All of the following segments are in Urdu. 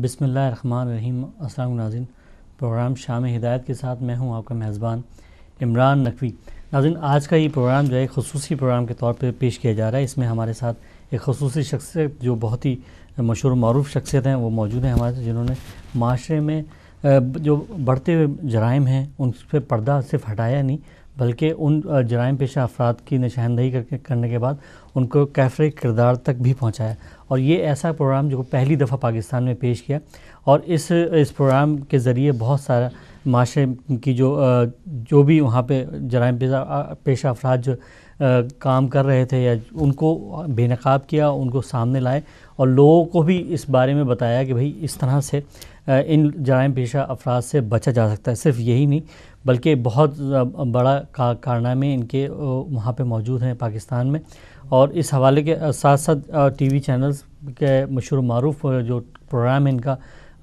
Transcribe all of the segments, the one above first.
بسم اللہ الرحمن الرحیم۔ السلام ناظرین، پروگرام شام ہدایت کے ساتھ میں ہوں آپ کا میزبان عمران نقوی۔ ناظرین، آج کا یہ پروگرام جو ہے خصوصی پروگرام کے طور پہ پیش کیا جا رہا ہے۔ اس میں ہمارے ساتھ ایک خصوصی شخصیت جو بہت ہی مشہور و معروف شخصیت ہیں وہ موجود ہیں ہمارے، جنہوں نے معاشرے میں جو بڑھتے ہوئے جرائم ہیں ان پہ پردہ صرف ہٹایا نہیں، بلکہ ان جرائم پیشہ افراد کی نشاندہی کرنے کے بعد ان کو کیفر کردار تک بھی پہنچایا، اور یہ ایسا پروگرام جو پہلی دفعہ پاکستان میں پیش کیا، اور اس پروگرام کے ذریعے بہت سارا معاشرے کی جو بھی وہاں پہ جرائم پیشہ افراد جو کام کر رہے تھے یا ان کو بے نقاب کیا، ان کو سامنے لائے اور لوگوں کو بھی اس بارے میں بتایا کہ بھئی اس طرح سے ان جرائم پیشہ افراد سے بچا جا سکتا ہے۔ صرف یہی نہیں بلکہ بہت بڑا کارنامے ان کے وہاں پہ موجود ہیں پاکستان میں، اور اس حوالے کے ساتھ ساتھ ٹی وی چینلز کے مشہور و معروف جو پروگرام ہے ان کا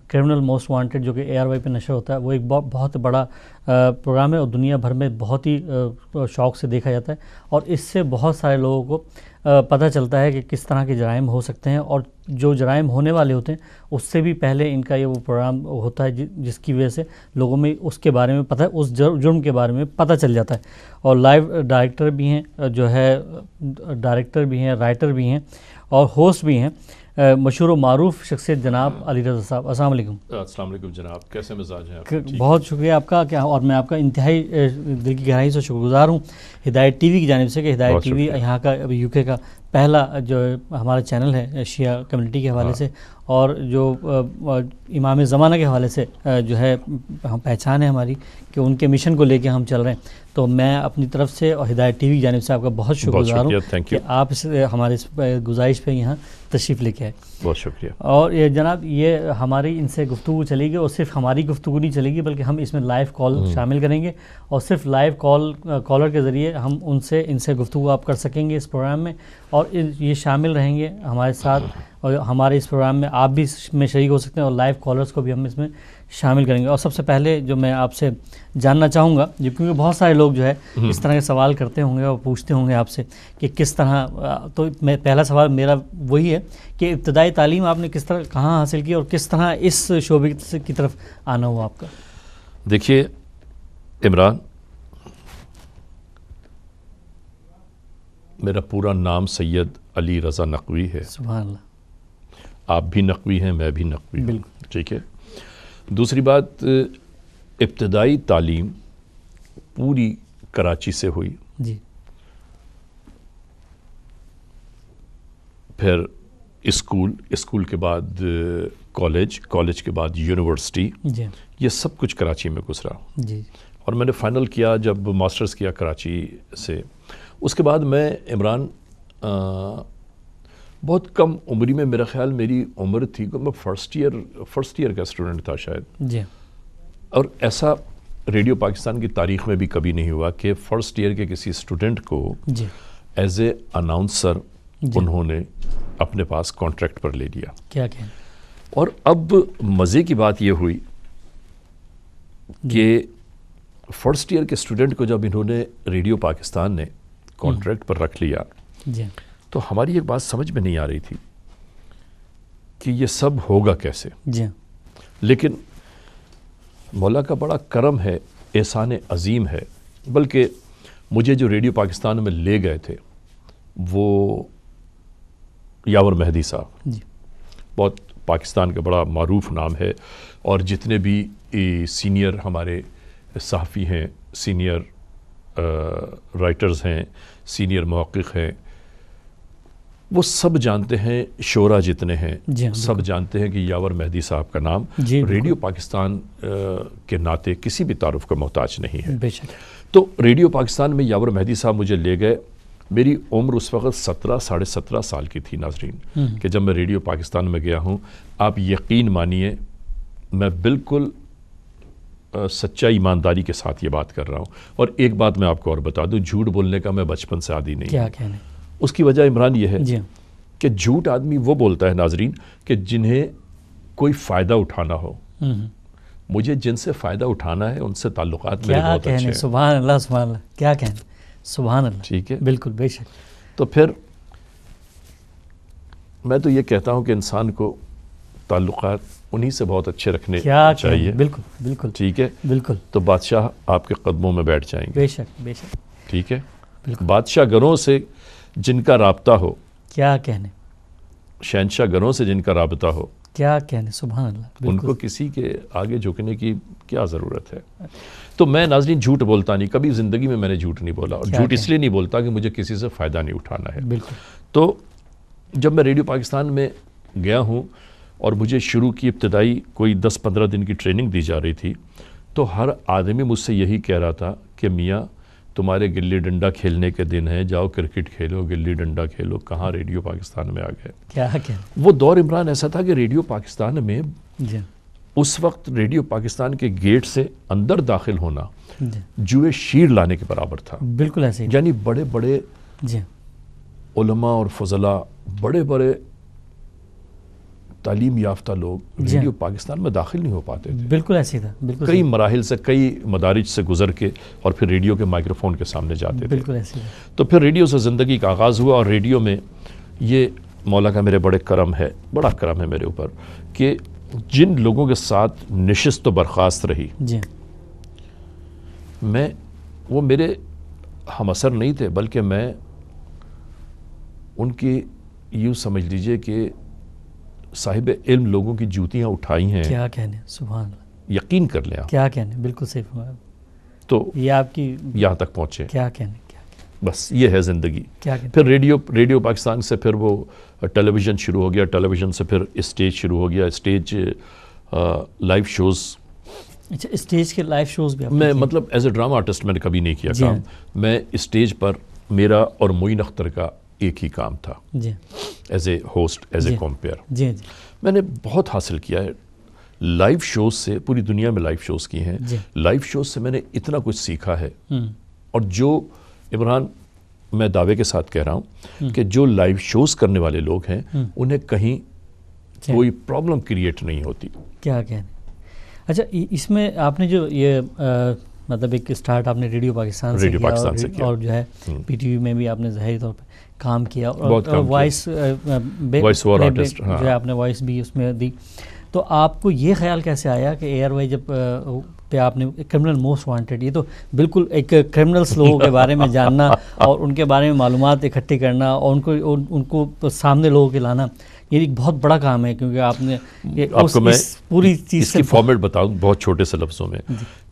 کرمنل موسٹ وانٹڈ، جو کہ ARY پہ نشر ہوتا ہے، وہ ایک بہت بڑا پروگرام ہے اور دنیا بھر میں بہت ہی شوق سے دیکھا جاتا ہے، اور اس سے بہت سارے لوگوں کو پتہ چلتا ہے کہ کس طرح کے جرائم ہو سکتے ہیں، اور جو جرائم ہونے والے ہوتے ہیں اس سے بھی پہلے ان کا یہ وہ پروگرام ہوتا ہے جس کی وجہ سے لوگوں میں اس کے بارے میں پتہ، اس جرم کے بارے میں پتہ چل جاتا ہے۔ اور لائیو ڈائریکٹر بھی ہیں، جو ہے ڈائریکٹر بھی ہیں، رائٹر بھی ہیں اور ہوسٹ بھی ہیں، مشہور و معروف شخصیت جناب علی رضا صاحب۔ السلام علیکم۔ السلام علیکم جناب، کیسے مزاج ہیں آپ؟ بہت شکریہ آپ کا، اور میں آپ کا انتہائی دل کی گہرائی سے شکر گزار ہوں ہدایت ٹی وی کی جانب سے، کہ ہدایت ٹی وی یہاں کا UK کا پہلا جو ہمارا چینل ہے شیعہ کمیونٹی کے حوالے سے، اور جو امام زمانہ کے حوالے سے جو ہے ہم پہچان ہے ہماری کہ ان کے مشن کو لے کے ہم چل رہے ہیں، تو میں اپنی طرف سے اور ہدایت ٹی وی کی جانب سے آپ کا بہت شکر گزار ہوں کہ آپ ہمارے اس گزارش پہ یہاں تشریف لے کے آئے۔ بہت شکریہ۔ اور یہ جناب، یہ ہماری ان سے گفتگو چلے گی، اور صرف ہماری گفتگو نہیں چلے گی بلکہ ہم اس میں لائیو کال شامل کریں گے، اور صرف لائیو کالر کے ذریعے ہم ان سے گفتگو آپ کر سکیں گے اس پروگرام میں، اور یہ شامل رہیں گے ہمارے ساتھ، اور ہمارے اس پروگرام میں آپ بھی اس میں شریک ہو سکتے ہیں، اور لائیو کالرز کو بھی ہم اس میں شامل کریں گے۔ اور سب سے پہلے جو میں آپ سے جاننا چاہوں گا، کیونکہ بہت سارے لوگ جو ہے اس طرح کے سوال کرتے ہوں گے اور پوچھتے ہوں گے آپ سے کہ کس طرح، تو پہلا سوال میرا وہی ہے کہ ابتدائی تعلیم آپ نے کس طرح کہاں حاصل کی، اور کس طرح اس شعبے کی طرف آنا ہوا آپ کا؟ دیکھیے عمران، میرا پورا نام سید علی رضا نقوی ہے۔ سبحان اللہ۔ آپ بھی نقوی ہیں، میں بھی نقوی ہوں، بالکل ٹھیک ہے۔ دوسری بات، ابتدائی تعلیم پوری کراچی سے ہوئی، جی، پھر اسکول کے بعد کالج کے بعد یونیورسٹی، جی، یہ سب کچھ کراچی میں گزرا، جی، اور میں نے فائنل کیا جب ماسٹرز کیا کراچی سے۔ اس کے بعد میں عمران بہت کم عمری میں، میرا خیال میری عمر تھی کہ میں فرسٹ ایئر کا اسٹوڈنٹ تھا شاید، جی، اور ایسا ریڈیو پاکستان کی تاریخ میں بھی کبھی نہیں ہوا کہ فرسٹ ایئر کے کسی اسٹوڈنٹ کو جی، ایز اے اناؤنسر انہوں نے اپنے پاس کانٹریکٹ پر لے لیا۔ کیا کہیں؟ اور اب مزے کی بات یہ ہوئی کہ فرسٹ ایئر کے اسٹوڈنٹ کو جب انہوں نے ریڈیو پاکستان نے کانٹریکٹ پر رکھ لیا، جی، تو ہماری ایک بات سمجھ میں نہیں آ رہی تھی کہ یہ سب ہوگا کیسے، جی، لیکن مولا کا بڑا کرم ہے، احسان عظیم ہے۔ بلکہ مجھے جو ریڈیو پاکستان میں لے گئے تھے وہ یاور مہدی صاحب، جی، بہت پاکستان کا بڑا معروف نام ہے، اور جتنے بھی سینئر ہمارے صحافی ہیں، سینئر رائٹرز ہیں، سینئر محقق ہیں، وہ سب جانتے ہیں، شعراء جتنے ہیں جی، سب جانتے ہیں کہ یاور مہدی صاحب کا نام جی، ریڈیو پاکستان کے ناطے کسی بھی تعارف کا محتاج نہیں ہے۔ بے شک۔ تو ریڈیو پاکستان میں یاور مہدی صاحب مجھے لے گئے۔ میری عمر اس وقت 17 سال کی تھی ناظرین، کہ جب میں ریڈیو پاکستان میں گیا ہوں۔ آپ یقین مانیے میں بالکل سچا ایمانداری کے ساتھ یہ بات کر رہا ہوں، اور ایک بات میں آپ کو اور بتا دوں، جھوٹ بولنے کا میں بچپن سے عادی نہیں کیا ہوں۔ کہنے؟ اس کی وجہ عمران یہ ہے جی، کہ جھوٹ آدمی وہ بولتا ہے ناظرین کہ جنہیں کوئی فائدہ اٹھانا ہو۔ مجھے جن سے فائدہ اٹھانا ہے ان سے تعلقات میرے بہت اچھے ہیں۔ سبحان اللہ، سبحان اللہ، کیا کہنے، سبحان اللہ، ٹھیک ہے، بالکل بے شک۔ تو پھر میں تو یہ کہتا ہوں کہ انسان کو تعلقات انہی سے بہت اچھے رکھنے کیا چاہیے. بالکل بالکل ٹھیک ہے, بالکل. تو بادشاہ آپ کے قدموں میں بیٹھ جائیں گے. بے شک بے شک. ٹھیک ہے, بالکل. بادشاہ گھروں سے جن کا رابطہ ہو, کیا کہنے, شہنشاہ گھروں سے جن کا رابطہ ہو, کیا کہنے, سبحان اللہ. ان کو کسی کے آگے جھکنے کی کیا ضرورت ہے. تو میں ناظرین جھوٹ بولتا نہیں, کبھی زندگی میں نے جھوٹ نہیں بولا, اور جھوٹ اس لیے نہیں بولتا کہ مجھے کسی سے فائدہ نہیں اٹھانا ہے. بالکل. تو جب میں ریڈیو پاکستان میں گیا ہوں اور مجھے شروع کی ابتدائی کوئی 10-15 دن کی ٹریننگ دی جا رہی تھی, تو ہر آدمی مجھ سے یہی کہہ رہا تھا کہ میاں تمہارے گلی ڈنڈا کھیلنے کے دن ہیں, جاؤ کرکٹ کھیلو, گلی ڈنڈا کھیلو. کہاں ریڈیو پاکستان میں آ گئے. کیا کہنے. وہ دور عمران ایسا تھا کہ ریڈیو پاکستان میں جی. اس وقت ریڈیو پاکستان کے گیٹ سے اندر داخل ہونا جی. جوئے شیر لانے کے برابر تھا. بالکل ایسے ہی. یعنی بڑے بڑے جی. علماء اور فضلاء, بڑے بڑے تعلیم یافتہ لوگ ریڈیو پاکستان میں داخل نہیں ہو پاتے تھے. بالکل ایسے ہی تھا. بالکل کئی مراحل سے, کئی مدارج سے گزر کے اور پھر ریڈیو کے مائکروفون کے سامنے جاتے تھے. بالکل ایسے ہی. تو پھر ریڈیو سے زندگی کا آغاز ہوا, اور ریڈیو میں یہ مولا کا میرے بڑا کرم ہے میرے اوپر کہ جن لوگوں کے ساتھ نشست و برخاست رہی, جی. وہ میرے ہم اثر نہیں تھے, بلکہ میں ان کی یوں سمجھ لیجئے کہ صاحب علم لوگوں کی جوتیاں اٹھائی ہیں. کیا کہنے, سبحان اللہ. یقین کر لیں آپ. کیا کہنے, بالکل صحیح فرمایا. تو یہ آپ کی یہاں تک پہنچے. کیا کہنے. بس یہ ہے زندگی. کیا کہنے. پھر ریڈیو پاکستان سے پھر وہ ٹیلی ویژن شروع ہو گیا, ٹیلی ویژن سے پھر اسٹیج شروع ہو گیا, اسٹیج لائیو شوز. اچھا, اسٹیج کے لائیو شوز بھی میں مطلب ایز اے ڈرامہ آرٹسٹ میں نے کبھی نہیں کیا کام. میں اسٹیج پر میرا اور معین اختر کا ایک ہی کام تھا, جی, as a host, as a compere. جی جی. میں نے بہت حاصل کیا ہے لائیو شوز سے, پوری دنیا میں لائیو شوز کی ہیں. لائیو شوز سے میں نے اتنا کچھ سیکھا ہے, اور جو عمران میں دعوے کے ساتھ کہہ رہا ہوں کہ جو لائیو شوز کرنے والے لوگ ہیں انہیں کہیں کوئی پرابلم کریٹ نہیں ہوتی. کیا کہنے. اچھا, اس میں آپ نے جو یہ مطلب ایک سٹارٹ آپ نے ریڈیو پاکستان سے کیا, اور جو ہے پی ٹی وی میں بھی آپ نے ظاہری طور پہ کام کیا, اور وائس آرٹسٹ جو ہے آپ نے وائس بھی اس میں دی. تو آپ کو یہ خیال کیسے آیا کہ اے آر وائی جب پہ آپ نے کرمنل موسٹ وانٹیڈ, یہ تو بالکل ایک کرمنلس لوگوں کے بارے میں جاننا اور ان کے بارے میں معلومات اکٹھی کرنا اور ان کو سامنے لوگوں کے لانا, یہ ایک بہت بڑا کام ہے, کیونکہ آپ نے آپ کو میں پوری چیز اس کی فارمیٹ بتاؤں بہت چھوٹے سے لفظوں میں,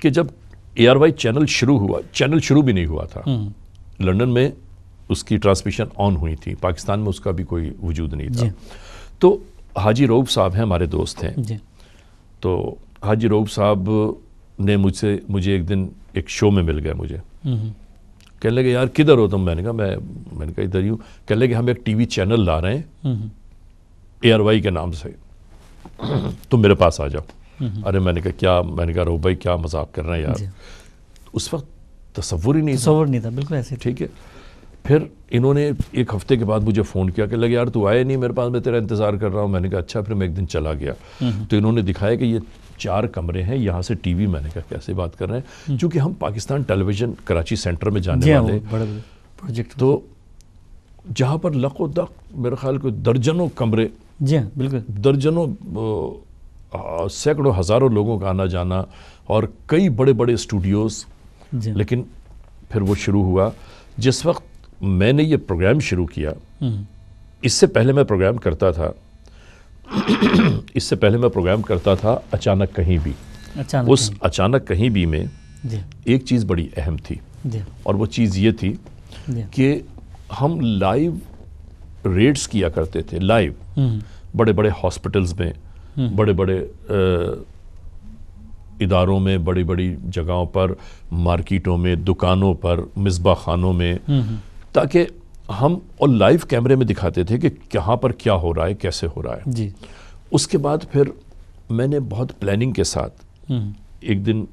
کہ جب اے آر وائی چینل شروع بھی نہیں ہوا تھا, لندن میں اس کی ٹرانسمیشن آن ہوئی تھی, پاکستان میں اس کا بھی کوئی وجود نہیں تھا. تو حاجی روب صاحب ہیں, ہمارے دوست ہیں. تو حاجی روب صاحب نے مجھے ایک دن ایک شو میں مل گئے مجھے, کہنے لگے یار کدھر ہو تم؟ میں نے کہا ادھر ہی ہوں. کہنے لگے ہم ایک ٹی وی چینل لا رہے ہیں اے آر وائی کے نام سے, تم میرے پاس آ جاؤ. ارے میں نے کہا روب بھائی کیا مذاق کر رہے ہیں یار. اس وقت تصور ہی نہیں تھا. بالکل ایسے. ٹھیک ہے. پھر انہوں نے ایک ہفتے کے بعد مجھے فون کیا کہ لگے یار تو آئے نہیں میرے پاس, میں تیرا انتظار کر رہا ہوں. میں نے کہا اچھا. پھر میں ایک دن چلا گیا, تو انہوں نے دکھایا کہ یہ 4 کمرے ہیں, یہاں سے ٹی وی. میں نے کہا کیسے بات کر رہے ہیں, چونکہ ہم پاکستان ٹیلی ویژن کراچی سینٹر میں جانے والے پروجیکٹ, تو جہاں پر لق و دق میرے خیال کو درجنوں کمرے, جی ہاں بالکل, درجنوں سینکڑوں ہزاروں لوگوں کا آنا جانا, اور کئی بڑے بڑے اسٹوڈیوز. لیکن پھر وہ شروع ہوا. جس وقت میں نے یہ پروگرام شروع کیا, اس سے پہلے میں پروگرام کرتا تھا اچانک کہیں بھی. اس اچانک کہیں بھی میں ایک چیز بڑی اہم تھی, اور وہ چیز یہ تھی کہ ہم لائیو ریڈز کیا کرتے تھے, لائیو بڑے بڑے ہاسپٹلز میں, بڑے بڑے اداروں میں, بڑی بڑی جگہوں پر, مارکیٹوں میں, دکانوں پر, مصباح خانوں میں, تاکہ ہم اور لائیو کیمرے میں دکھاتے تھے کہ کہاں پر کیا ہو رہا ہے, کیسے ہو رہا ہے. اس کے بعد پھر میں نے بہت پلاننگ کے ساتھ ایک دن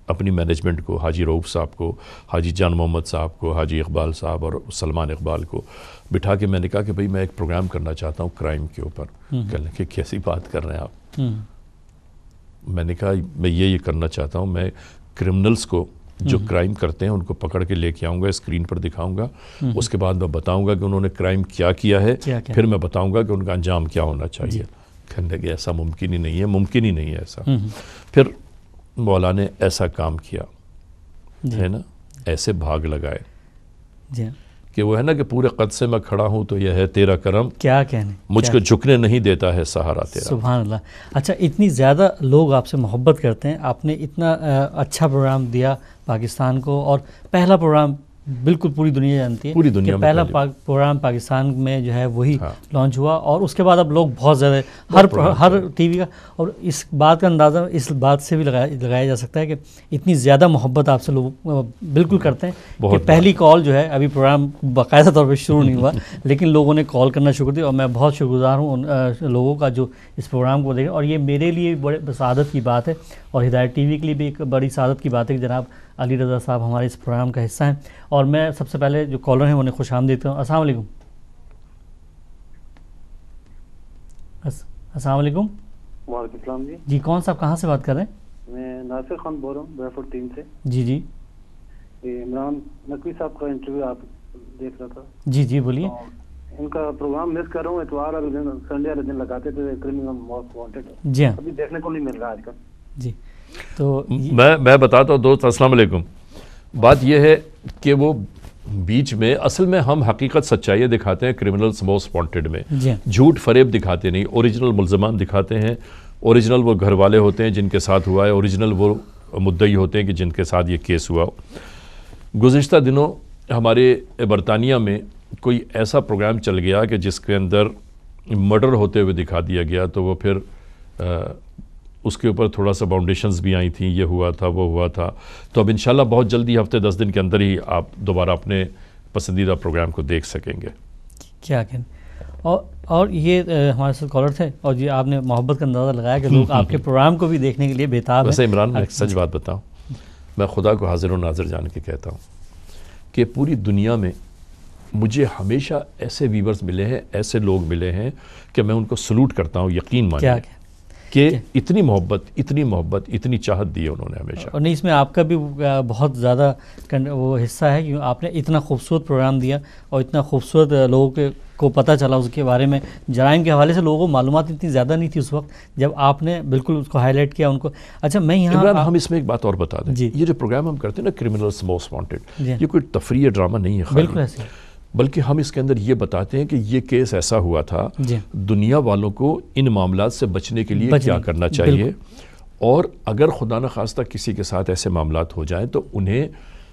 اپنی مینجمنٹ کو, حاجی روف صاحب کو, حاجی جان محمد صاحب کو, حاجی اقبال صاحب اور سلمان اقبال کو بٹھا کے میں نے کہا کہ بھئی میں ایک پروگرام کرنا چاہتا ہوں کرائم کے اوپر. کہنے کہ کیسی بات کر رہے ہیں آپ؟ میں نے کہا میں یہ کرنا چاہتا ہوں, میں کرمنلز کو جو کرائم کرتے ہیں ان کو پکڑ کے لے کے آؤں گا, اسکرین پر دکھاؤں گا, اس کے بعد میں بتاؤں گا کہ انہوں نے کرائم کیا ہے, پھر میں بتاؤں گا کہ ان کا انجام کیا ہونا چاہیے. کہنے لگے ایسا ممکن ہی نہیں ہے، ممکن ہی نہیں ہے ایسا. پھر مولا نے ایسا کام کیا ہے نا، ایسے بھاگ لگائے کہ وہ ہے نا کہ پورے قد سے میں کھڑا ہوں تو یہ ہے تیرا کرم، کیا کہنے، مجھ کو جھکنے نہیں دیتا ہے سہارا تیرا. سبحان اللہ. اچھا، اتنی زیادہ لوگ آپ سے محبت کرتے ہیں، آپ نے اتنا اچھا پروگرام دیا پاکستان کو، اور پہلا پروگرام بالکل پوری دنیا جانتی ہے، پوری دنیا کہ میں پہلا پروگرام پاکستان میں جو ہے وہی لانچ ہوا، اور اس کے بعد اب لوگ بہت زیادہ ہر ٹی وی کا، اور اس بات کا اندازہ اس بات سے بھی لگایا جا سکتا ہے کہ اتنی زیادہ محبت آپ سے لوگ بالکل کرتے ہیں کہ پہلی کال جو ہے، ابھی پروگرام باقاعدہ طور پہ شروع نہیں ہوا لیکن لوگوں نے کال کرنا شروع کر دیا، اور میں بہت شکر گزار ہوں ان لوگوں کا جو اس پروگرام کو دیکھیں. اور یہ میرے لیے بڑے سعادت کی بات ہے، اور ہدایت ٹی وی کے لیے بھی ایک بڑی سعادت کی بات ہے کہ جناب علی رضا صاحب ہمارے اس پروگرام کا حصہ ہیں. اور میں سب سے پہلے جو کالر ہیں انہیں خوش آمدید کرتا ہوں. السلام علیکم. السلام علیکم. وعلیکم السلام. جی کون صاحب کہاں سے بات کر رہے ہیں؟ میں ناصر خان بول رہا ہوں بیفورڈ ٹیم سے. جی عمران نقوی صاحب کا انٹرویو آپ دیکھ رہا تھا. جی بولیے. ان کا پروگرام مس کر رہا ہوں، اتوار والے دن، سنڈے والے دن لگاتے تھے کرمنل موسٹ وانٹڈ. جی ہاں، ابھی دیکھنے کو نہیں مل رہا آج کل. جی تو میں بتاتا ہوں دوست. السلام علیکم. بات یہ ہے کہ وہ بیچ میں اصل میں ہم حقیقت سچائیاں دکھاتے ہیں کرمنلز موسٹ وانٹڈ میں، جھوٹ فریب دکھاتے نہیں، اوریجنل ملزمان دکھاتے ہیں. اوریجنل وہ گھر والے ہوتے ہیں جن کے ساتھ ہوا ہے، اوریجنل وہ مدعی ہوتے ہیں کہ جن کے ساتھ یہ کیس ہوا. گزشتہ دنوں ہمارے برطانیہ میں کوئی ایسا پروگرام چل گیا کہ جس کے اندر مرڈر ہوتے ہوئے دکھا دیا گیا، تو وہ پھر اس کے اوپر تھوڑا سا باؤنڈیشنز بھی آئی تھیں، یہ ہوا تھا وہ ہوا تھا. تو اب انشاءاللہ بہت جلدی ہفتے 10 دن کے اندر ہی آپ دوبارہ اپنے پسندیدہ پروگرام کو دیکھ سکیں گے. کیا کہیں. اور یہ ہمارے ساتھ کالر تھے، اور جی آپ نے محبت کا اندازہ لگایا کہ لوگ آپ کے پروگرام کو بھی دیکھنے کے لیے بےتاب ہیں. ویسے عمران میں ایک سچ بات بتاؤں، میں خدا کو حاضر و ناظر جان کے کہتا ہوں کہ پوری دنیا میں مجھے ہمیشہ ایسے ویورز ملے ہیں، ایسے لوگ ملے ہیں کہ میں ان کو سلوٹ کرتا ہوں. یقین مانیے کہ اتنی محبت اتنی چاہت دی ہے انہوں نے ہمیشہ. اور نہیں، اس میں آپ کا بھی بہت زیادہ وہ حصہ ہے کہ آپ نے اتنا خوبصورت پروگرام دیا، اور اتنا خوبصورت لوگوں کو پتہ چلا اس کے بارے میں. جرائم کے حوالے سے لوگوں کو معلومات اتنی زیادہ نہیں تھی اس وقت جب آپ نے بالکل اس کو ہائی لائٹ کیا ان کو. اچھا میں یہاں عمران ہم اس میں ایک بات اور بتا دیں، یہ جو پروگرام ہم کرتے ہیں نا کرمنلز موسٹ وانٹڈ، یہ کوئی تفریح ڈرامہ نہیں ہے بالکل ایسے، بلکہ ہم اس کے اندر یہ بتاتے ہیں کہ یہ کیس ایسا ہوا تھا، دنیا والوں کو ان معاملات سے بچنے کے لیے کیا کرنا چاہیے، اور اگر خدا نخواستہ کسی کے ساتھ ایسے معاملات ہو جائیں تو انہیں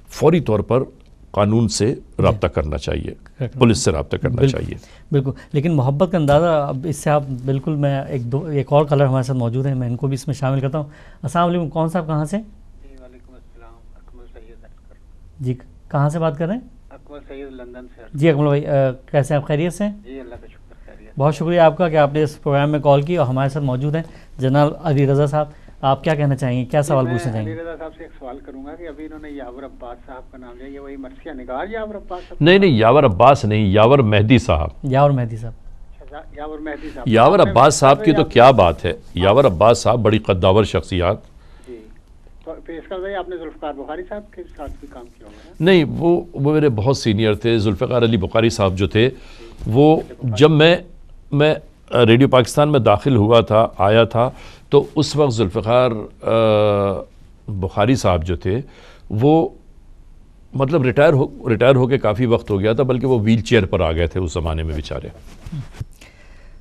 فوری طور پر قانون سے رابطہ کرنا چاہیے، پولیس سے رابطہ کرنا چاہیے. بالکل. لیکن محبت کا اندازہ اب اس سے آپ بالکل، میں ایک اور کالر ہمارے ساتھ موجود ہیں، میں ان کو بھی اس میں شامل کرتا ہوں. السلام علیکم. کون صاحب کہاں سے؟ جی وعلیکم السلام. اکمل سید. جی کہاں سے بات کر رہے ہیں؟ اکمل سید لندن سے. جی اکمل بھائی کیسے ہیں آپ؟ خیریت سے ہیں؟ جی اللہ کا شکر خیریت. بہت شکریہ آپ کا کہ آپ نے اس پروگرام میں کال کی، اور ہمارے ساتھ موجود ہیں جناب علی رضا صاحب. آپ کیا کہنا چاہیں گے، کیا سوال پوچھنا چاہیں گے؟ علی رضا صاحب سے ایک سوال کروں گا کہ ابھی انہوں نے یاور عباس صاحب کا نام لیا، یہ وہی مرثیہ نگار یاور عباس صاحب؟ نہیں، یاور عباس نہیں، یاور مہدی صاحب. یاور مہدی صاحب. یاور مہدی صاحب. یاور عباس صاحب کی تو کیا بات ہے، یاور عباس صاحب بڑی قداور شخصیات. جی تو اس کا آپ نے ذوالفقار بخاری صاحب کے ساتھ بھی کام کیا ہوگا؟ نہیں، وہ میرے بہت سینئر تھے. ذوالفقار علی بخاری صاحب جو تھے، وہ جب میں ریڈیو پاکستان میں داخل ہوا تھا، آیا تھا، تو اس وقت ذوالفقار بخاری صاحب جو تھے وہ مطلب ریٹائر ہو کے کافی وقت ہو گیا تھا، بلکہ وہ ویل چیئر پر آ گئے تھے اس زمانے میں بیچارے.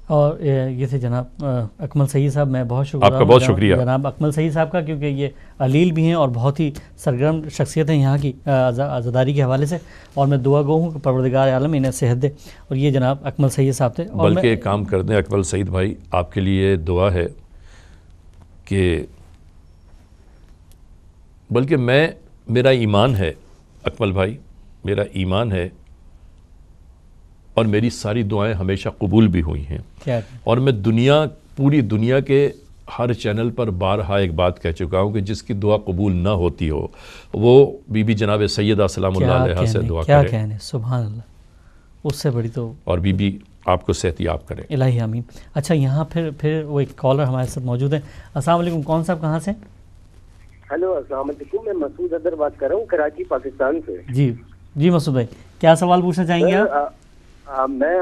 اور یہ تھے جناب اکمل سعید صاحب. میں بہت شکریہ آپ کا، بہت شکریہ جناب اکمل سعید صاحب کا، کیونکہ یہ علیل بھی ہیں اور بہت ہی سرگرم شخصیت ہیں یہاں کی عزاداری کے حوالے سے، اور میں دعا گو ہوں کہ پروردگار عالم انہیں صحت دے. اور یہ جناب اکمل سعید صاحب تھے. بلکہ ایک کام کر دیں اکمل سعید بھائی، آپ کے لیے دعا ہے کہ بلکہ میرا ایمان ہے اکمل بھائی، میرا ایمان ہے، اور میری ساری دعائیں ہمیشہ قبول بھی ہوئی ہیں. اور میں پوری دنیا کے ہر چینل پر بارہا ایک بات کہہ چکا ہوں کہ جس کی دعا قبول نہ ہوتی ہو وہ بی بی جناب سیدہ سلام اللہ علیہ سے دعا کرے. کیا کہنے، سبحان اللہ، اس سے بڑی تو. اور بی بی آپ کو صحت یاب کرے. الہی آمین. اچھا یہاں پھر وہ ایک کالر ہمارے ساتھ موجود ہیں. السلام علیکم. کون صاحب کہاں سے؟ ہیلو السلام علیکم. میں مسعود اظہر بات کر رہا ہوں کراچی پاکستان سے. جی مسعود بھائی کیا سوال پوچھنا چاہیں گے آپ؟ میں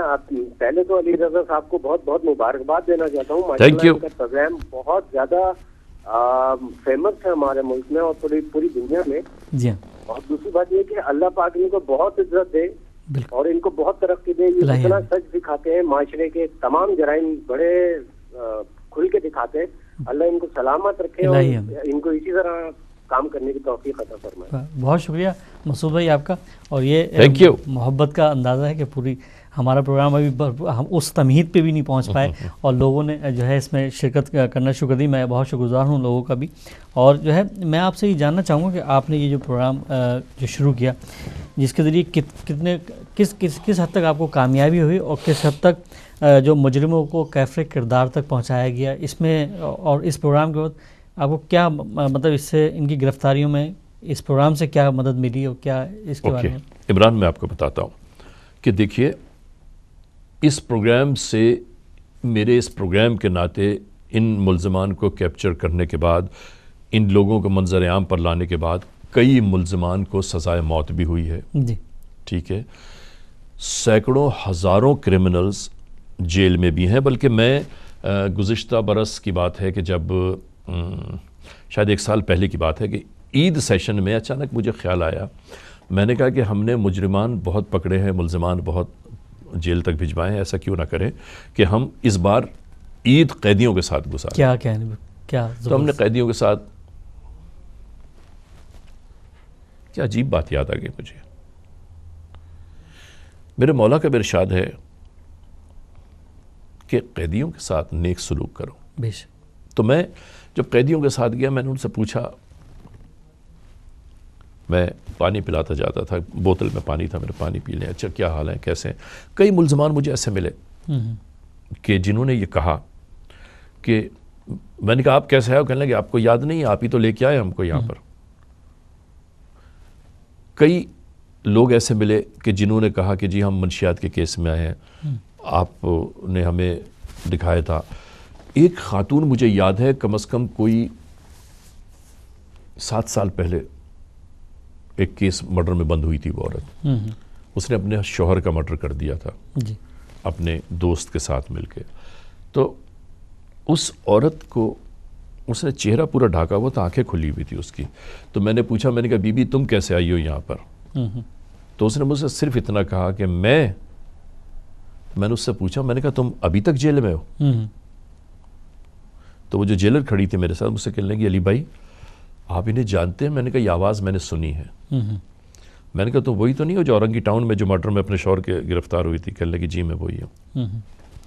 پہلے تو علی رضا صاحب کو بہت بہت مبارکباد دینا چاہتا ہوں. Thank you. ان کا پروگرام بہت زیادہ فیمس ہے ہمارے ملک میں اور پوری دنیا میں. جی. اور دوسری بات یہ کہ اللہ پاک ان کو بہت عزت دے اور ان کو بہت ترقی دے. یہ اتنا سچ دکھاتے ہیں, معاشرے کے تمام جرائم بڑے کھل کے دکھاتے ہیں. اللہ ان کو سلامت رکھے اور ان کو اسی طرح کام کرنے کی توفیق عطا فرمائے. بہت شکریہ مسعود بھائی آپ کا. اور یہ محبت کا اندازہ ہے کہ پوری ہمارا پروگرام ابھی ہم اس تمہید پہ بھی نہیں پہنچ پائے اور لوگوں نے جو ہے اس میں شرکت کرنا شروع کر دی. میں بہت شکر گزار ہوں لوگوں کا بھی. اور جو ہے میں آپ سے یہ جاننا چاہوں گا کہ آپ نے یہ جو پروگرام جو شروع کیا, جس کے ذریعے کس حد تک آپ کو کامیابی ہوئی اور کس حد تک جو مجرموں کو کیفر کردار تک پہنچایا گیا اس میں, اور اس پروگرام کے بعد آپ کو کیا مطلب اس سے ان کی گرفتاریوں میں اس پروگرام سے کیا مدد ملی اور کیا اس کے بارے میں؟ عمران, میں آپ کو بتاتا ہوں کہ دیکھیے اس پروگرام سے میرے اس پروگرام کے ناطے ان ملزمان کو کیپچر کرنے کے بعد, ان لوگوں کو منظر عام پر لانے کے بعد کئی ملزمان کو سزائے موت بھی ہوئی ہے. جی ٹھیک ہے. سینکڑوں ہزاروں کرمنلز جیل میں بھی ہیں. بلکہ میں گزشتہ برس کی بات ہے کہ جب شاید 1 سال پہلے کی بات ہے کہ عید سیشن میں اچانک مجھے خیال آیا, میں نے کہا کہ ہم نے مجرمان بہت پکڑے ہیں, ملزمان بہت جیل تک بھجوائے ہیں, ایسا کیوں نہ کریں کہ ہم اس بار عید قیدیوں کے ساتھ گزاریں. کیا تو ہم نے قیدیوں کے ساتھ, کیا عجیب بات یاد آ گئی مجھے. میرے مولا کا بھی ارشاد ہے کہ قیدیوں کے ساتھ نیک سلوک کرو. بے شک. تو میں جب قیدیوں کے ساتھ گیا, میں نے ان سے پوچھا, میں پانی پلاتا جاتا تھا, بوتل میں پانی تھا, میرے پانی پی لیں, اچھا کیا حال ہے, کیسے ہیں. کئی ملزمان مجھے ایسے ملے کہ جنہوں نے یہ کہا کہ میں نے کہا آپ کیسے آئے, کہنے لگے آپ کو یاد نہیں, آپ ہی تو لے کے آئے ہم کو یہاں پر. کئی لوگ ایسے ملے کہ جنہوں نے کہا کہ جی ہم منشیات کے کیس میں آئے ہیں, آپ نے ہمیں دکھایا تھا. ایک خاتون مجھے یاد ہے, کم از کم کوئی 7 سال پہلے ایک کیس مرڈر میں بند ہوئی تھی. وہ عورت, اس نے اپنے شوہر کا مرڈر کر دیا تھا اپنے دوست کے ساتھ مل کے. تو اس عورت کو, اس نے چہرہ پورا ڈھاکا ہوا تھا, آنکھیں کھلی ہوئی تھی اس کی. تو میں نے پوچھا, میں نے کہا بی بی تم کیسے آئی ہو یہاں پر؟ تو اس نے مجھ سے صرف اتنا کہا کہ میں نے اس سے پوچھا, میں نے کہا تم ابھی تک جیل میں ہو؟ تو وہ جو جیلر کھڑی تھی میرے ساتھ, مجھ سے کہنے لگی علی بھائی آپ انہیں جانتے ہیں؟ میں نے کہا یہ آواز میں نے سنی ہے. میں نے کہا تو وہی تو نہیں ہو جو اورنگی ٹاؤن میں جو مرڈر میں اپنے شوہر کے گرفتار ہوئی تھی؟ کہنے لگی جی میں وہی ہوں.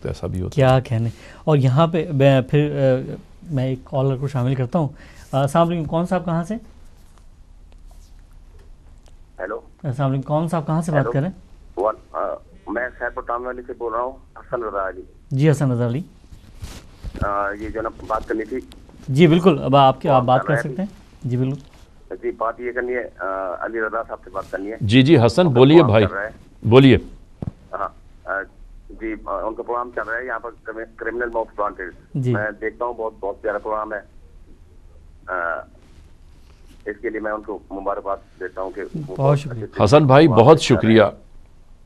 تو ایسا بھی ہوتا کیا کہنے. اور یہاں پہ پھر میں ایک کالر کو شامل کرتا ہوں. السلام علیکم, کون صاحب کہاں سے؟ ہیلو, السلام علیکم, کون صاحب کہاں سے بات کر رہے ہیں؟ میں خیرپور ٹاؤن والی سے بول رہا ہوں, حسن رضا علی. جی حسن رضا علی, یہ جو نا بات کرنی تھی. جی بالکل, اب آپ بات کر سکتے ہیں. جی بالکل. جی بات یہ کرنی ہے, علی رضا صاحب سے بات کرنی ہے. جی جی حسن بولیے بھائی, بولیے. ہاں جی, ان کا پروگرام چل رہا ہے یہاں پر, کرمنل موسٹ وانٹیڈ. میں دیکھتا ہوں, بہت پیارا پروگرام ہے. اس کے لیے میں ان کو مبارکباد دیتا ہوں کہ بہت شکریہ حسن بھائی, بہت شکریہ.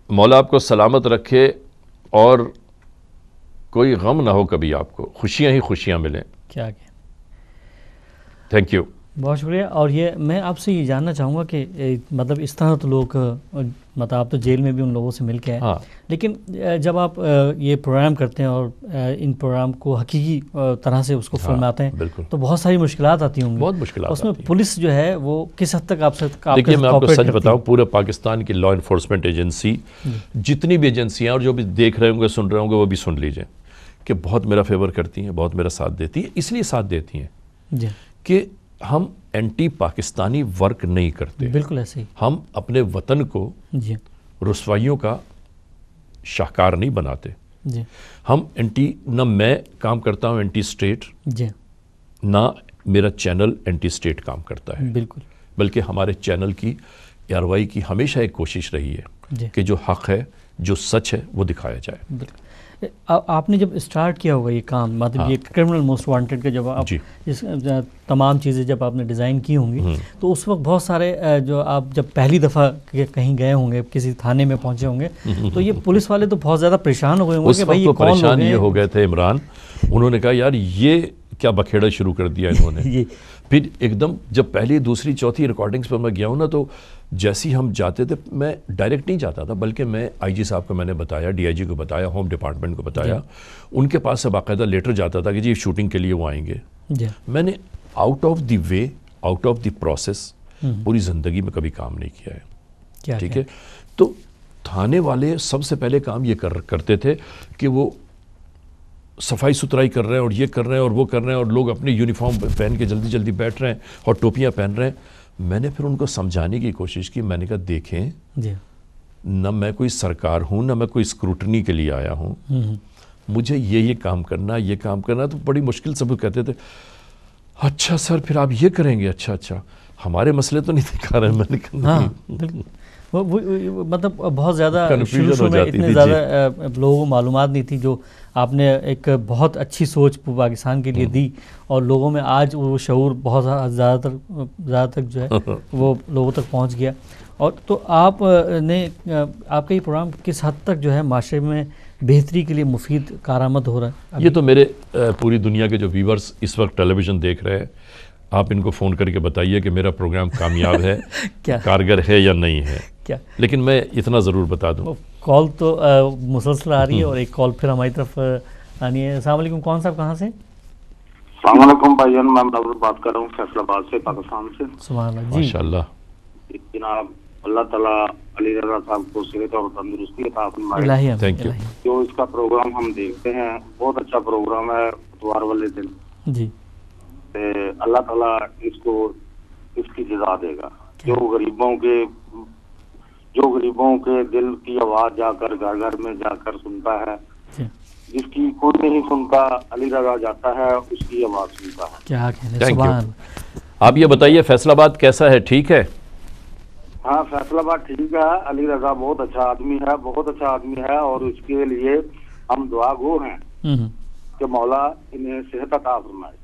مولا آپ کو سلامت رکھے اور کوئی غم نہ ہو کبھی, آپ کو خوشیاں ہی خوشیاں ملیں. کیا کہ تھینک یو, بہت شکریہ. اور یہ میں آپ سے یہ جاننا چاہوں گا کہ مطلب اس طرح تو لوگ, مطلب آپ تو جیل میں بھی ان لوگوں سے مل کے آئے, لیکن جب آپ یہ پروگرام کرتے ہیں اور ان پروگرام کو حقیقی طرح سے اس کو فرماتے ہیں تو بہت ساری مشکلات آتی ہوں گی. بہت مشکلات اس میں پولیس جو ہے وہ کس حد تک آپ سے دیکھیے میں آپ کو سچ بتاؤں, پورے پاکستان کی لا انفورسمنٹ ایجنسی, جتنی بھی ایجنسیاں اور جو بھی دیکھ رہے ہوں گے سن رہے ہوں گے وہ بھی سن لیجئے کہ بہت میرا فیور کرتی ہیں, بہت میرا ساتھ دیتی ہیں. اس لیے ساتھ دیتی ہیں کہ ہم اینٹی پاکستانی ورک نہیں کرتے. بالکل ایسے ہی. ہم اپنے وطن کو رسوائیوں کا شاہکار نہیں بناتے. ہم اینٹی, نہ میں کام کرتا ہوں اینٹی اسٹیٹ, نہ میرا چینل اینٹی اسٹیٹ کام کرتا ہے. بالکل. بلکہ ہمارے چینل کی کارروائی کی ہمیشہ ایک کوشش رہی ہے کہ جو حق ہے, جو سچ ہے وہ دکھایا جائے. آپ نے جب اسٹارٹ کیا ہوگا یہ کام، مطلب یہ کرمنل موسٹ وانٹیڈ کا، جب آپ اس تمام چیزیں جب آپ نے ڈیزائن کی ہوں گی تو اس وقت بہت سارے جو آپ جب پہلی دفعہ کہیں گئے ہوں گے، کسی تھانے میں پہنچے ہوں گے، تو یہ پولیس والے تو بہت زیادہ پریشان ہو گئے ہوں گے کہ بھائی یہ کون لوگ ہیں؟ پریشان یہ ہو گئے تھے عمران، انہوں نے کہا یار یہ کیا بکھیڑا شروع کر دیا انہوں نے. پھر ایک دم جب پہلی دوسری چوتھی ریکارڈنگز پر میں گیا ہوں نا، تو جیسی ہم جاتے تھے میں ڈائریکٹ نہیں جاتا تھا، بلکہ میں آئی جی صاحب کو میں نے بتایا، ڈی آئی جی کو بتایا، ہوم ڈپارٹمنٹ کو بتایا، ان کے پاس سے باقاعدہ لیٹر جاتا تھا کہ جی شوٹنگ کے لیے وہ آئیں گے. میں نے out of the way, out of the process پوری زندگی میں کبھی کام نہیں کیا ہے. ٹھیک ہے، تو تھانے والے سب سے پہلے کام یہ کرتے تھے کہ وہ صفائی ستھرائی کر رہے ہیں اور یہ کر رہے ہیں اور وہ کر رہے ہیں، اور لوگ اپنی یونیفارم پہن کے جلدی جلدی بیٹھ رہے ہیں اور ٹوپیاں پہن رہے ہیں. میں نے پھر ان کو سمجھانے کی کوشش کی، میں نے کہا دیکھیں نہ میں کوئی سرکار ہوں، نہ میں کوئی اسکروٹنی کے لیے آیا ہوں، مجھے یہ کام کرنا، یہ کام کرنا. تو بڑی مشکل سے وہ کہتے تھے اچھا سر پھر آپ یہ کریں گے، اچھا ہمارے مسئلے تو نہیں دکھا رہے. میں نے کہا مطلب بہت زیادہ شروع میں اتنے زیادہ لوگوں کو معلومات نہیں تھی، جو آپ نے ایک بہت اچھی سوچ پاکستان کے لیے دی، اور لوگوں میں آج وہ شعور بہت زیادہ تک جو ہے وہ لوگوں تک پہنچ گیا. اور تو آپ نے، آپ کا یہ پروگرام کس حد تک جو ہے معاشرے میں بہتری کے لیے مفید کارآمد ہو رہا ہے؟ یہ تو میرے پوری دنیا کے جو ویورز اس وقت ٹیلی ویژن دیکھ رہے ہیں، آپ ان کو فون کر کے بتائیے کہ میرا پروگرام کامیاب ہے، کارگر ہے یا نہیں ہے. لیکن میں اتنا ضرور بتا دوں، کال تو مسلسل آ رہی ہے، اور ایک کال پھر ہماری طرف آنی ہے. السلام علیکم، کون صاحب کہاں سے؟ السلام علیکم بھائی جان، میں منور بات کر رہا ہوں فیصل آباد سے، پاکستان سے. سبحان اللہ. جی ماشاءاللہ. جناب اللہ تعالیٰ علی رضا صاحب کو صحت اور تندرستی عطا فرمائے. Thank you. جو اس کا پروگرام ہم دیکھتے ہیں بہت اچھا پروگرام ہے اتوار والے دن. جی اللہ تعالیٰ اس کو اس کی جزا دے گا. جو غریبوں کے دل کی آواز جا کر گھر گھر میں جا کر سنتا ہے، جس کی کوئی نہیں سنتا علی رضا جاتا ہے، اس کی آواز سنتا ہے. کیا کہنے. سبحان. آپ یہ بتائیے فیصل آباد کیسا ہے، ٹھیک ہے؟ ہاں فیصل آباد ٹھیک ہے. علی رضا بہت اچھا آدمی ہے، بہت اچھا آدمی ہے، اور اس کے لیے ہم دعا گو ہیں کہ مولا انہیں صحت عطا فرمائے.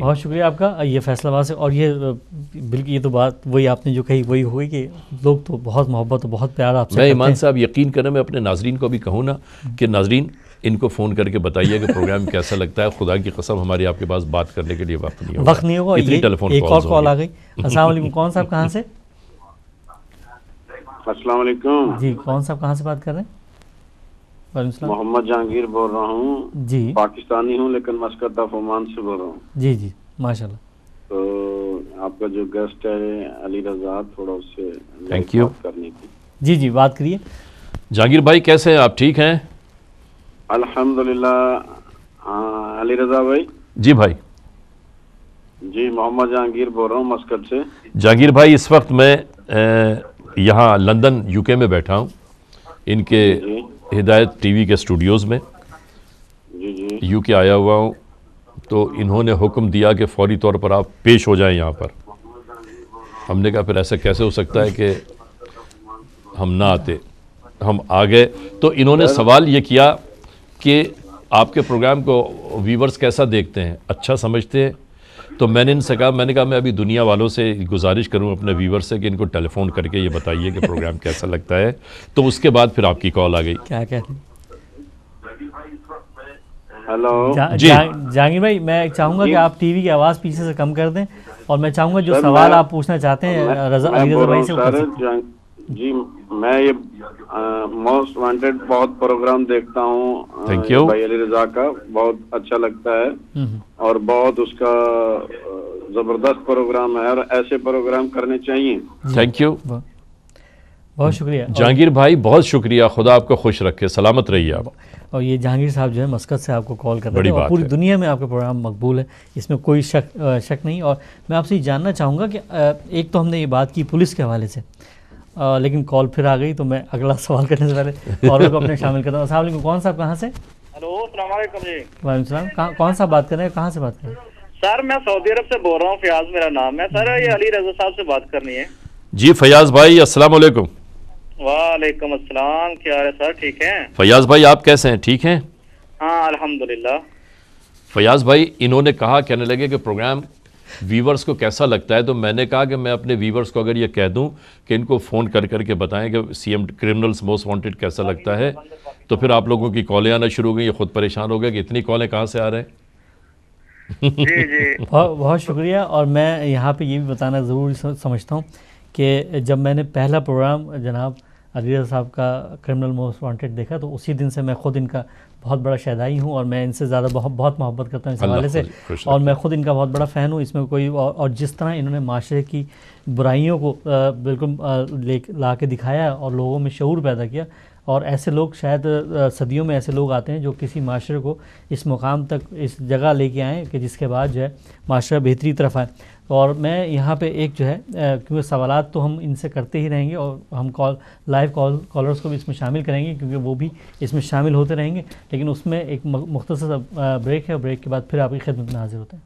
بہت شکریہ آپ کا. یہ فیصل آباد سے، اور یہ بالکل یہ تو بات وہی آپ نے جو کہی وہی ہوئی کہ لوگ تو بہت محبت اور بہت پیار آپ سے. میں ایمان صاحب یقین کریں، میں اپنے ناظرین کو بھی کہوں نا کہ ناظرین ان کو فون کر کے بتائیے کہ پروگرام کیسا لگتا ہے. خدا کی قسم ہماری آپ کے پاس بات کرنے کے لیے وقت نہیں ہوگا. اتنی ٹیلیفون ایک اور کال آ گئی. السلام علیکم، کون صاحب کہاں سے؟ السلام علیکم. جی کون صاحب کہاں سے بات کر رہے ہیں؟ محمد جہانگیر بول رہا ہوں. جی پاکستانی ہوں لیکن مسقط آف عمان سے بول رہا ہوں. جی جی ماشاء اللہ. تو آپ کا جو گیسٹ ہے علی رضا، تھوڑا اس سے تھینک یو کرنی تھی. جی جی بات کریے. جہانگیر بھائی کیسے ہیں آپ، ٹھیک ہیں؟ الحمدللہ. علی رضا بھائی. جی بھائی. جی محمد جہانگیر بول رہا ہوں مسقط سے. جہانگیر بھائی اس وقت میں یہاں لندن یو کے میں بیٹھا ہوں، ان کے ہدایت ٹی وی کے اسٹوڈیوز میں. یو کے آیا ہوا ہوں، تو انہوں نے حکم دیا کہ فوری طور پر آپ پیش ہو جائیں یہاں پر. ہم نے کہا پھر ایسا کیسے ہو سکتا ہے کہ ہم نہ آتے. ہم آ گئے تو انہوں نے سوال یہ کیا کہ آپ کے پروگرام کو ویورز کیسا دیکھتے ہیں، اچھا سمجھتے ہیں؟ تو میں نے ان سے کہا، میں ابھی دنیا والوں سے گزارش کروں اپنے ویور سے کہ ان کو ٹیلی فون کر کے یہ بتائیے کہ پروگرام کیسا لگتا ہے. تو اس کے بعد پھر آپ کی کال آ گئی. کیا کہتے ہیں؟ ہیلو جی جہانگیر بھائی، میں چاہوں گا کہ آپ ٹی وی کی آواز پیچھے سے کم کر دیں، اور میں چاہوں گا جو سوال آپ پوچھنا چاہتے ہیں علی رضا بھائی سے. جی میں یہ موسٹ وانٹیڈ بہت پروگرام دیکھتا ہوں. Thank you. بھائی علی رضا کا بہت اچھا لگتا ہے، اور بہت اس کا زبردست پروگرام ہے، اور ایسے پروگرام کرنے چاہیے. Thank you. بہت شکریہ جہانگیر بھائی، بہت شکریہ. خدا آپ کو خوش رکھے، سلامت رہیے آپ. اور یہ جہانگیر صاحب جو ہے مسقط سے آپ کو کال کر رہے ہیں، اور پوری دنیا میں آپ کا پروگرام مقبول ہے، اس میں کوئی شک نہیں. اور میں آپ سے یہ جاننا چاہوں گا کہ ایک تو ہم نے یہ بات کی پولیس کے حوالے سے، لیکن کال پھر آ گئی، تو میں اگلا سوال کرنے سے پہلے کالر کو اپنے شامل کرتا ہوں. السلام علیکم، کون صاحب کہاں سے؟ ہلو السلام علیکم. جی وعلیکم السلام. کون صاحب بات کر رہے ہیں، کہاں سے بات کر رہے ہیں؟ سر میں سعودی عرب سے بول رہا ہوں، فیاض میرا نام ہے. سر یہ علی رضا صاحب سے بات کرنی ہے. جی فیاض بھائی السلام علیکم. وعلیکم السلام، کیا حال ہے سر؟ ٹھیک ہیں؟ فیاض بھائی آپ کیسے ہیں؟ ٹھیک ہیں؟ ہاں الحمدللہ۔ فیاض بھائی انہوں نے کہنے لگے کہ پروگرام ویورز کو کیسا لگتا ہے، تو میں نے کہا کہ میں اپنے ویورز کو اگر یہ کہہ دوں کہ ان کو فون کر کے بتائیں کہ C M criminals most wanted کیسا لگتا ہے، تو پھر آپ لوگوں کی کالیں آنا شروع ہو گئی. یہ خود پریشان ہو گئے کہ اتنی کالیں کہاں سے آ رہے ہیں. جی جی بہت شکریہ. اور میں یہاں پہ یہ بھی بتانا ضروری سمجھتا ہوں کہ جب میں نے پہلا پروگرام جناب علی رضا صاحب کا کرمنل موسٹ وانٹڈ دیکھا تو اسی دن سے میں خود ان کا بہت بڑا شہدائی ہوں اور میں ان سے زیادہ بہت محبت کرتا ہوں اس حوالے سے، اور میں خود ان کا بہت بڑا فین ہوں. اس میں کوئی اور جس طرح انہوں نے معاشرے کی برائیوں کو بالکل لا کے دکھایا اور لوگوں میں شعور پیدا کیا، اور ایسے لوگ شاید صدیوں میں ایسے لوگ آتے ہیں جو کسی معاشرے کو اس مقام تک اس جگہ لے کے آئیں کہ جس کے بعد جو ہے معاشرہ بہتری طرف آئے. اور میں یہاں پہ ایک جو ہے کیونکہ سوالات تو ہم ان سے کرتے ہی رہیں گے اور ہم لائیو کالرز کو بھی اس میں شامل کریں گے کیونکہ وہ بھی اس میں شامل ہوتے رہیں گے، لیکن اس میں ایک مختصر بریک ہے، اور بریک کے بعد پھر آپ کی خدمت میں حاضر ہوتے ہیں.